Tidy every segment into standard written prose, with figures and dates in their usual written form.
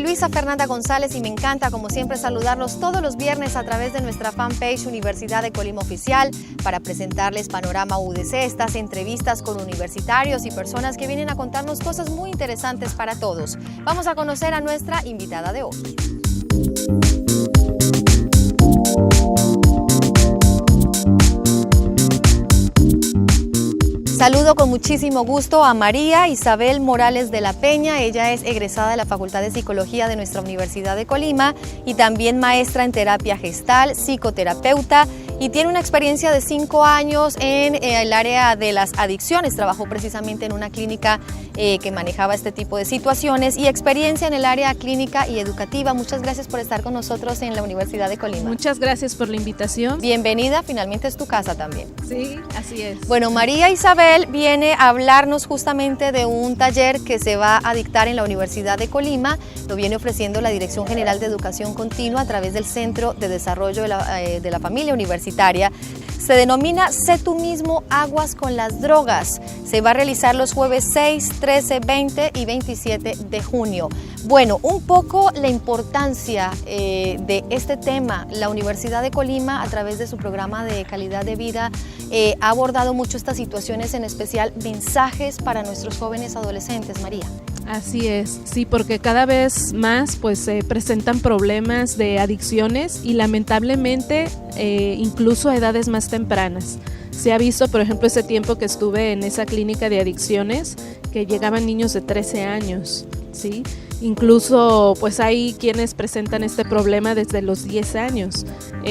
Luisa Fernanda González y me encanta, como siempre, saludarlos todos los viernes a través de nuestra fanpage Universidad de Colima Oficial para presentarles Panorama UDC, estas entrevistas con universitarios y personas que vienen a contarnos cosas muy interesantes para todos. Vamos a conocer a nuestra invitada de hoy. Saludo con muchísimo gusto a María Isabel Morales de la Peña. Ella es egresada de la Facultad de Psicología de nuestra Universidad de Colima y también maestra en terapia gestal, psicoterapeuta, y tiene una experiencia de 5 años en el área de las adicciones. Trabajó precisamente en una clínica que manejaba este tipo de situaciones y experiencia en el área clínica y educativa. Muchas gracias por estar con nosotros en la Universidad de Colima. Muchas gracias por la invitación. Bienvenida, finalmente es tu casa también. Sí, así es. Bueno, María Isabel viene a hablarnos justamente de un taller que se va a dictar en la Universidad de Colima. Lo viene ofreciendo la Dirección General de Educación Continua a través del Centro de Desarrollo de la Familia Universitaria. Se denomina Sé tú mismo, aguas con las drogas. Se va a realizar los jueves 6, 13, 20 y 27 de junio. Bueno, un poco la importancia de este tema. La Universidad de Colima, a través de su programa de calidad de vida, ha abordado mucho estas situaciones, en especial mensajes para nuestros jóvenes adolescentes. María. Así es, sí, porque cada vez más pues se presentan problemas de adicciones y lamentablemente incluso a edades más tempranas. Se ha visto, por ejemplo, ese tiempo que estuve en esa clínica de adicciones, que llegaban niños de 13 años, ¿sí? Incluso pues hay quienes presentan este problema desde los 10 años.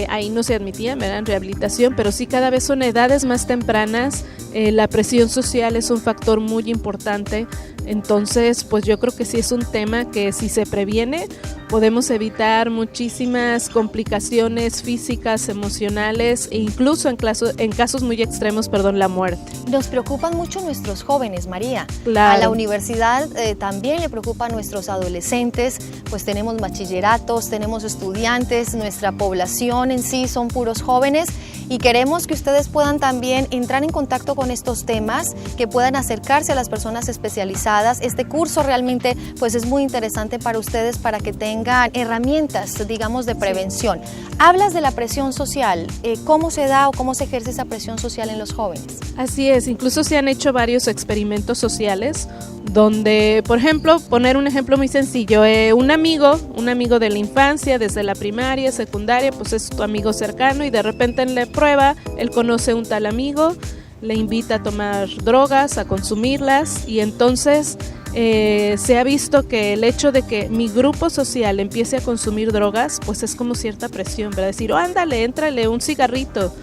Ahí no se admitían, ¿verdad?, en rehabilitación, pero sí cada vez son edades más tempranas. La presión social es un factor muy importante. Entonces, pues yo creo que sí es un tema que si se previene, podemos evitar muchísimas complicaciones físicas, emocionales e incluso en casos muy extremos, la muerte. Nos preocupan mucho nuestros jóvenes, María. Claro. A la universidad también le preocupan nuestros adolescentes, pues tenemos bachilleratos, tenemos estudiantes, nuestra población en sí son puros jóvenes y queremos que ustedes puedan también entrar en contacto con estos temas, que puedan acercarse a las personas especializadas. Este curso realmente pues es muy interesante para ustedes, para que tengan herramientas, digamos, de prevención. Sí. Hablas de la presión social, ¿cómo se da o cómo se ejerce esa presión social en los jóvenes? Así es, incluso se han hecho varios experimentos sociales donde, por ejemplo, poner un ejemplo muy sencillo, un amigo de la infancia, desde la primaria, secundaria, pues es tu amigo cercano y de repente en la prueba él conoce un tal amigo, le invita a tomar drogas, a consumirlas y entonces se ha visto que el hecho de que mi grupo social empiece a consumir drogas, pues es como cierta presión, ¿verdad? Decir, ándale, éntrale un cigarrito,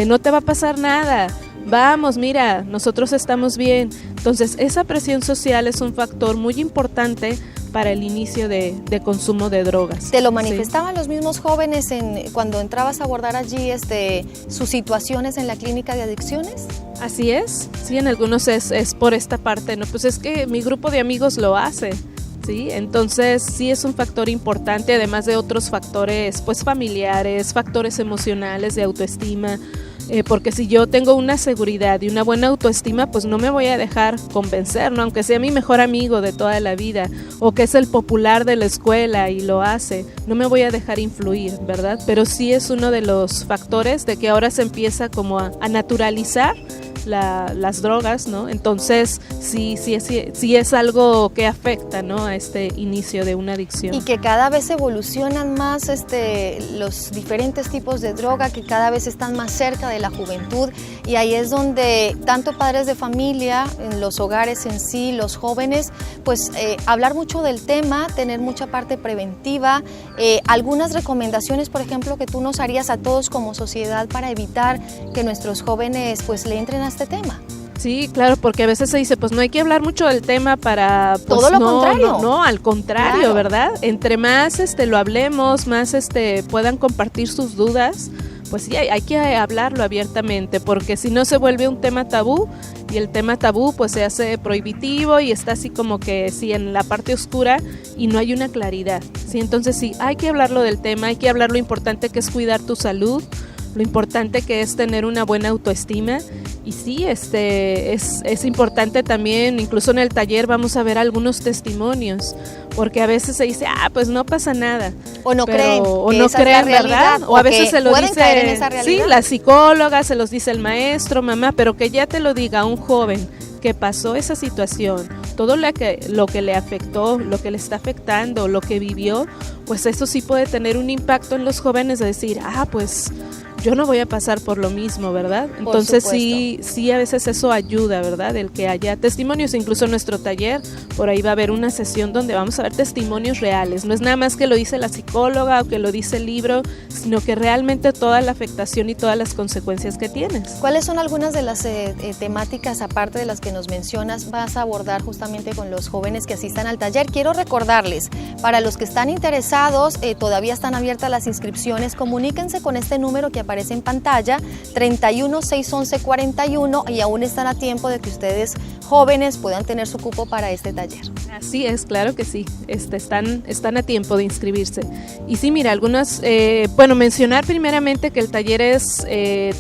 no te va a pasar nada. Vamos, mira, nosotros estamos bien. Entonces, esa presión social es un factor muy importante para el inicio de consumo de drogas. ¿Te lo manifestaban los mismos jóvenes cuando entrabas a abordar allí sus situaciones en la clínica de adicciones? Así es, sí, en algunos es por esta parte, ¿no? Pues es que mi grupo de amigos lo hace. Sí, entonces sí es un factor importante, además de otros factores pues familiares, factores emocionales de autoestima, porque si yo tengo una seguridad y una buena autoestima, pues no me voy a dejar convencer, ¿no? Aunque sea mi mejor amigo de toda la vida o que es el popular de la escuela y lo hace, no me voy a dejar influir, ¿verdad? Pero sí es uno de los factores de que ahora se empieza como a naturalizar las drogas, ¿no? Entonces sí es algo que afecta, ¿no?, a este inicio de una adicción. Y que cada vez evolucionan más los diferentes tipos de droga, que cada vez están más cerca de la juventud, y ahí es donde tanto padres de familia, en los hogares en sí, los jóvenes, pues hablar mucho del tema, tener mucha parte preventiva, algunas recomendaciones, por ejemplo, que tú nos harías a todos como sociedad para evitar que nuestros jóvenes pues le entren a este tema. Sí, claro, porque a veces se dice, pues no hay que hablar mucho del tema para... Pues, todo lo contrario. No, al contrario, claro. ¿Verdad? Entre más lo hablemos, más puedan compartir sus dudas, pues sí, hay que hablarlo abiertamente, porque si no se vuelve un tema tabú, y el tema tabú pues se hace prohibitivo y está así como que sí en la parte oscura y no hay una claridad, ¿sí? Entonces sí, hay que hablarlo del tema, hay que hablar lo importante que es cuidar tu salud, lo importante que es tener una buena autoestima. Y sí, es importante también, incluso en el taller vamos a ver algunos testimonios, porque a veces se dice, pues no pasa nada. O no creen, o no creen, ¿verdad? O a veces se lo dice, caer en esa realidad. Sí, la psicóloga, se los dice el maestro, mamá, pero que ya te lo diga un joven que pasó esa situación, todo lo que le afectó, lo que le está afectando, lo que vivió, pues eso sí puede tener un impacto en los jóvenes de decir, pues yo no voy a pasar por lo mismo, ¿verdad? Entonces sí, a veces eso ayuda, ¿verdad? El que haya testimonios, incluso en nuestro taller, por ahí va a haber una sesión donde vamos a ver testimonios reales. No es nada más que lo dice la psicóloga o que lo dice el libro, sino que realmente toda la afectación y todas las consecuencias que tienes. ¿Cuáles son algunas de las temáticas, aparte de las que nos mencionas, vas a abordar justamente con los jóvenes que asistan al taller? Quiero recordarles, para los que están interesados, todavía están abiertas las inscripciones, comuníquense con este número que aparece en pantalla, 31 611 41, y aún están a tiempo de que ustedes jóvenes puedan tener su cupo para este taller. Así es, claro que sí, están a tiempo de inscribirse. Y sí, mira, mencionar primeramente que el taller es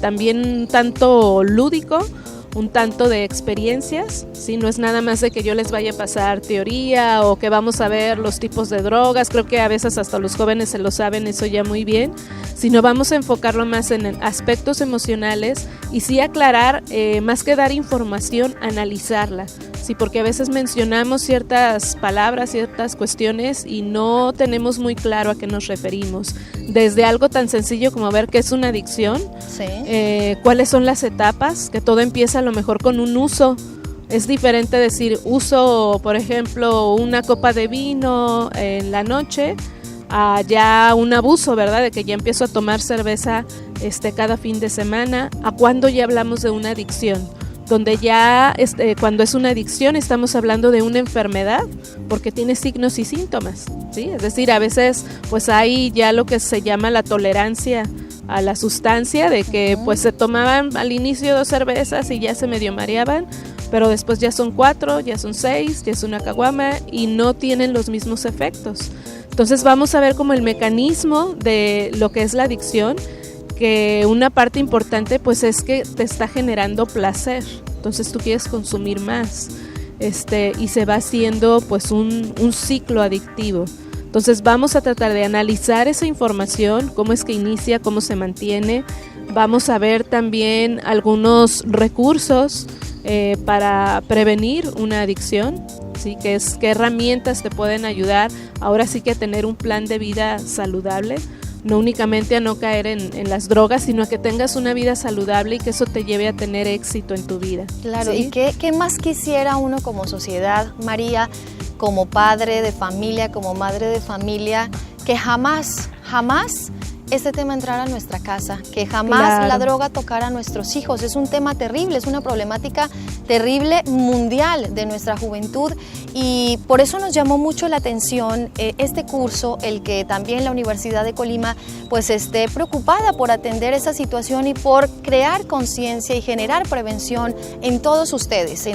también un tanto lúdico, un tanto de experiencias, ¿sí? No es nada más de que yo les vaya a pasar teoría o que vamos a ver los tipos de drogas, creo que a veces hasta los jóvenes se lo saben eso ya muy bien, sino vamos a enfocarlo más en aspectos emocionales y sí aclarar, más que dar información, analizarla. Sí, porque a veces mencionamos ciertas palabras, ciertas cuestiones y no tenemos muy claro a qué nos referimos. Desde algo tan sencillo como ver qué es una adicción, sí. Cuáles son las etapas, que todo empieza a lo mejor con un uso. Es diferente decir uso, por ejemplo, una copa de vino en la noche, a ya un abuso, ¿verdad? De que ya empiezo a tomar cerveza cada fin de semana, a cuando ya hablamos de una adicción. Donde ya cuando es una adicción estamos hablando de una enfermedad porque tiene signos y síntomas, ¿sí? Es decir, a veces pues hay ya lo que se llama la tolerancia a la sustancia, de que pues se tomaban al inicio 2 cervezas y ya se medio mareaban, pero después ya son 4, ya son 6, ya es una caguama y no tienen los mismos efectos. Entonces vamos a ver como el mecanismo de lo que es la adicción, que una parte importante pues es que te está generando placer, entonces tú quieres consumir más, y se va haciendo pues un ciclo adictivo. Entonces vamos a tratar de analizar esa información, cómo es que inicia, cómo se mantiene. Vamos a ver también algunos recursos para prevenir una adicción, ¿sí? Qué herramientas te pueden ayudar ahora sí que a tener un plan de vida saludable. No únicamente a no caer en las drogas, sino a que tengas una vida saludable y que eso te lleve a tener éxito en tu vida. Claro, ¿sí? ¿Y qué más quisiera uno como sociedad, María, como padre de familia, como madre de familia, que jamás este tema entrara a nuestra casa, que jamás la droga tocara a nuestros hijos? Es un tema terrible, es una problemática terrible mundial de nuestra juventud, y por eso nos llamó mucho la atención este curso, el que también la Universidad de Colima pues esté preocupada por atender esa situación y por crear conciencia y generar prevención en todos ustedes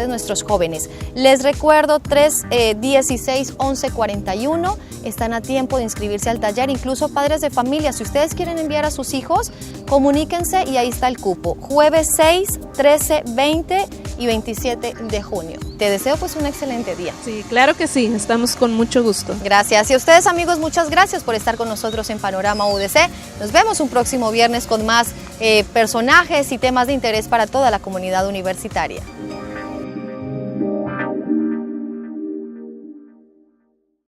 nuestros jóvenes. Les recuerdo 16 11 41, están a tiempo de inscribirse al taller, incluso padres de familia, si ustedes quieren enviar a sus hijos, comuníquense y ahí está el cupo, jueves 6, 13, 20 y 27 de junio. Te deseo pues un excelente día. Sí, claro que sí, estamos con mucho gusto. Gracias. Y a ustedes, amigos, muchas gracias por estar con nosotros en Panorama UDC. Nos vemos un próximo viernes con más personajes y temas de interés para toda la comunidad universitaria.